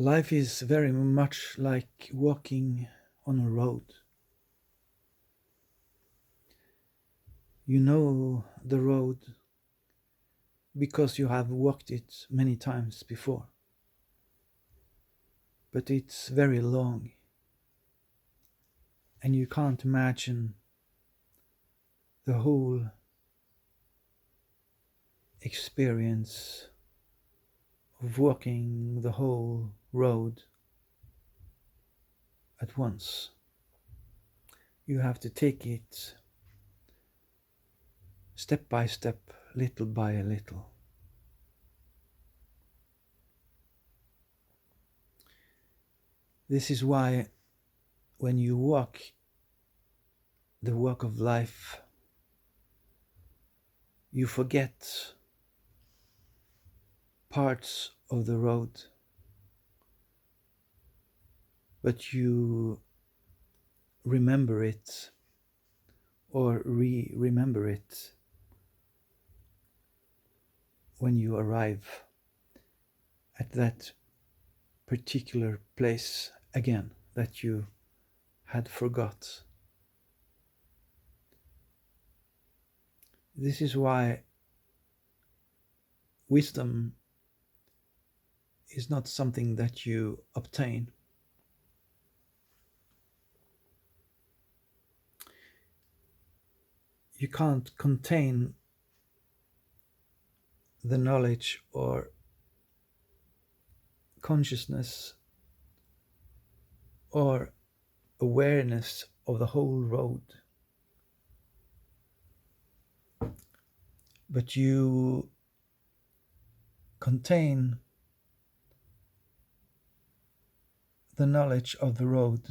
Life is very much like walking on a road. You know the road because you have walked it many times before, but it's very long and you can't imagine the whole experience of walking the whole road at once. You have to take it step by step, little by little. This is why when you walk the walk of life, you forget parts of the road, but you remember it or remember it when you arrive at that particular place again that you had forgot. This is why wisdom is not something that you obtain. You can't contain the knowledge or consciousness or awareness of the whole road, but you contain the knowledge of the road,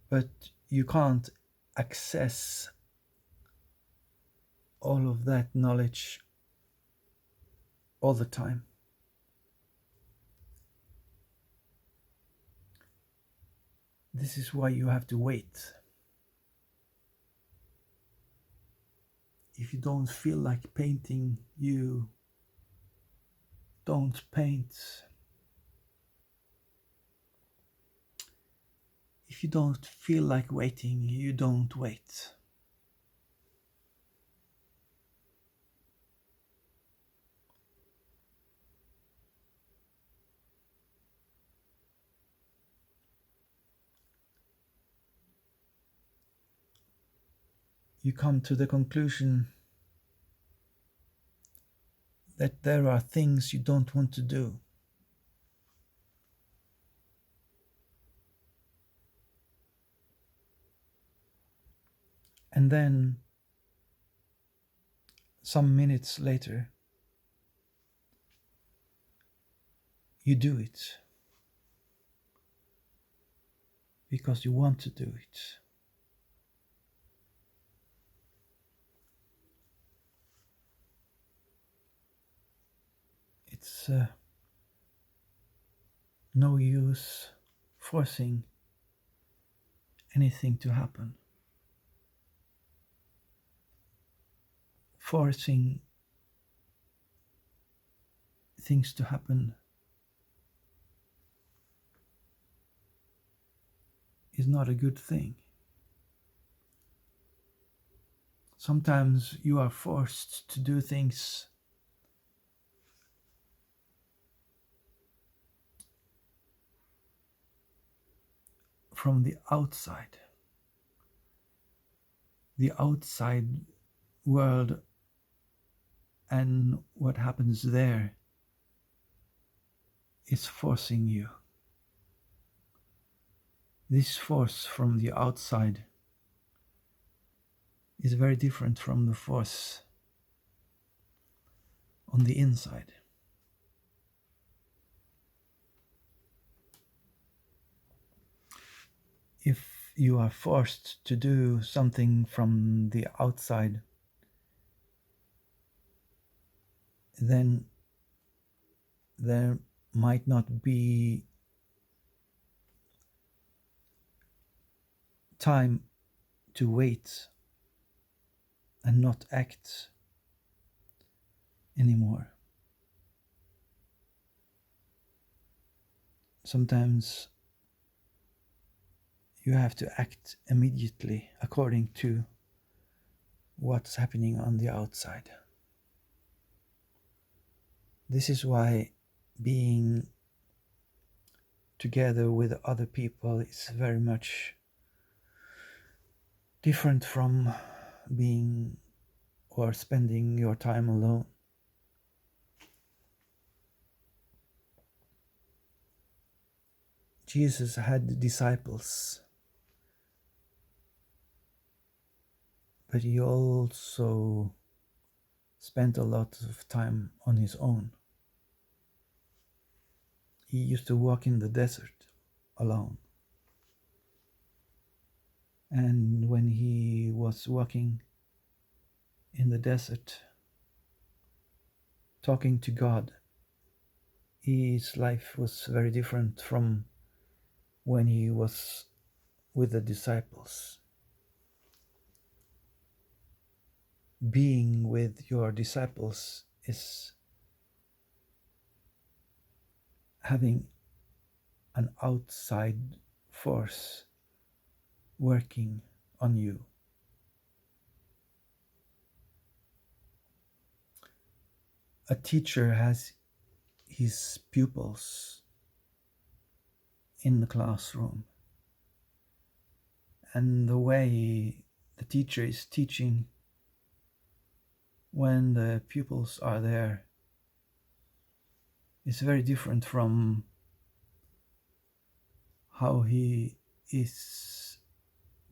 but you can't access all of that knowledge all the time. This is why you have to wait. If you don't feel like painting, you don't paint. If you don't feel like waiting, you don't wait. You come to the conclusion that there are things you don't want to do. And then, some minutes later, you do it because you want to do it. It's no use forcing anything to happen. Forcing things to happen is not a good thing. Sometimes you are forced to do things from the outside. The outside world and what happens there is forcing you. This force from the outside is very different from the force on the inside. If you are forced to do something from the outside, then there might not be time to wait and not act anymore. sometimes you have to act immediately according to what's happening on the outside. This is why being together with other people is very much different from being or spending your time alone. Jesus had disciples, but he also spent a lot of time on his own. He used to walk in the desert alone. And when he was walking in the desert, talking to God, his life was very different from when he was with the disciples. Being with your disciples is having an outside force working on you. A teacher has his pupils in the classroom, and the way the teacher is teaching when the pupils are there is very different from how he is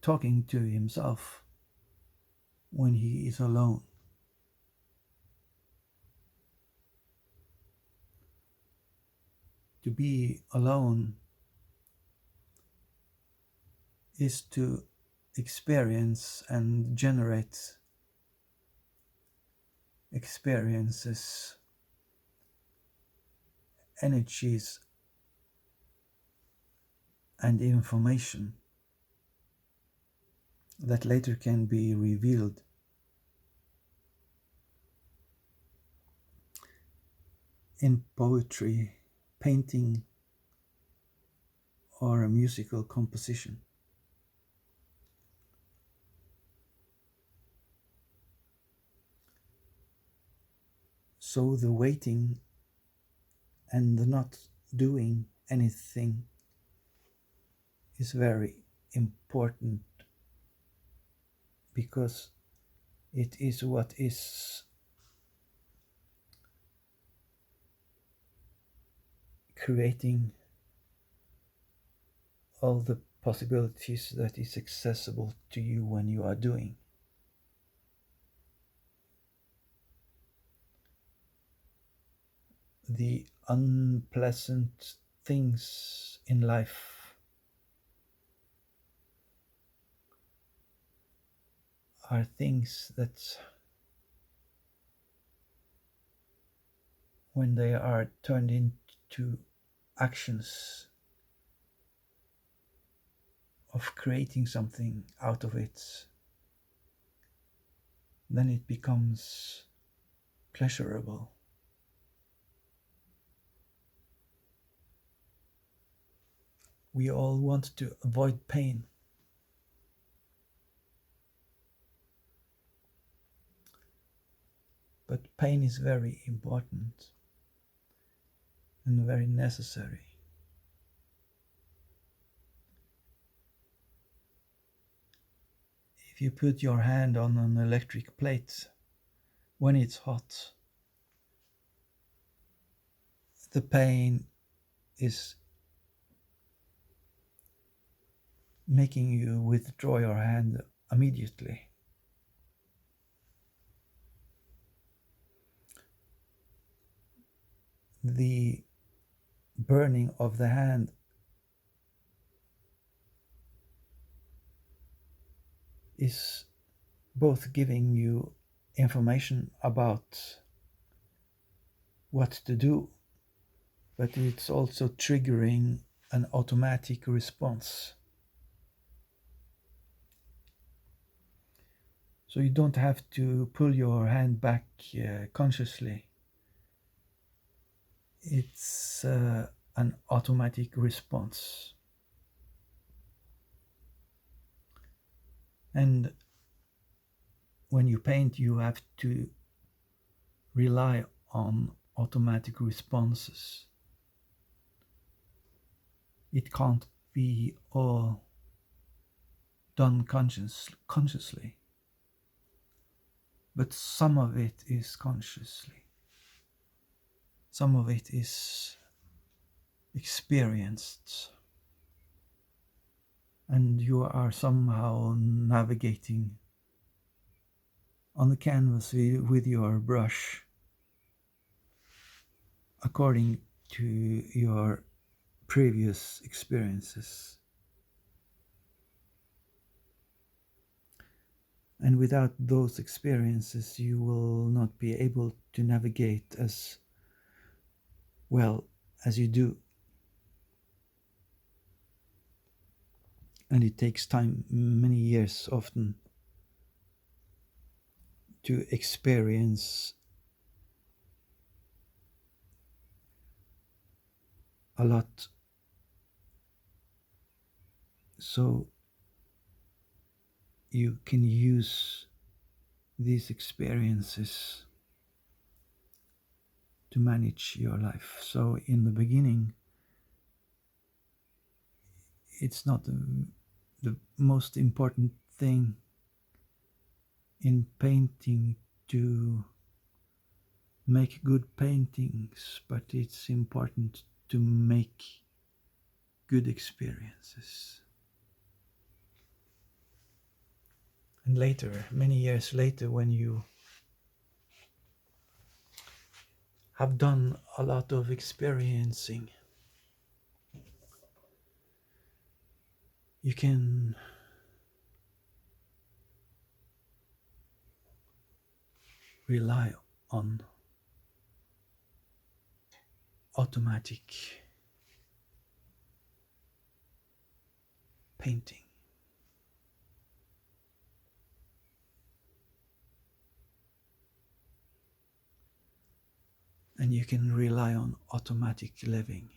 talking to himself when he is alone. To be alone is to experience and generate experiences, energies, and information that later can be revealed. In poetry, painting, or a musical composition. So the waiting and the not doing anything is very important, because it is what is creating all the possibilities that is accessible to you when you are doing. The unpleasant things in life are things that, when they are turned into actions of creating something out of it, then it becomes pleasurable. We all want to avoid pain. But pain is very important and very necessary. If you put your hand on an electric plate when it's hot, the pain is making you withdraw your hand immediately. The burning of the hand is both giving you information about what to do, but it's also triggering an automatic response. So you don't have to pull your hand back consciously. It's an automatic response. And when you paint, you have to rely on automatic responses. It can't be all done consciously, but some of it is consciously. Some of it is experienced, and you are somehow navigating on the canvas with your brush according to your previous experiences. And without those experiences, you will not be able to navigate as well as you do. And it takes time, many years often, to experience a lot. So you can use these experiences to manage your life. So in the beginning, it's not the most important thing in painting to make good paintings, but it's important to make good experiences. And later, many years later, when you have done a lot of experiencing, you can rely on automatic painting. And you can rely on automatic living.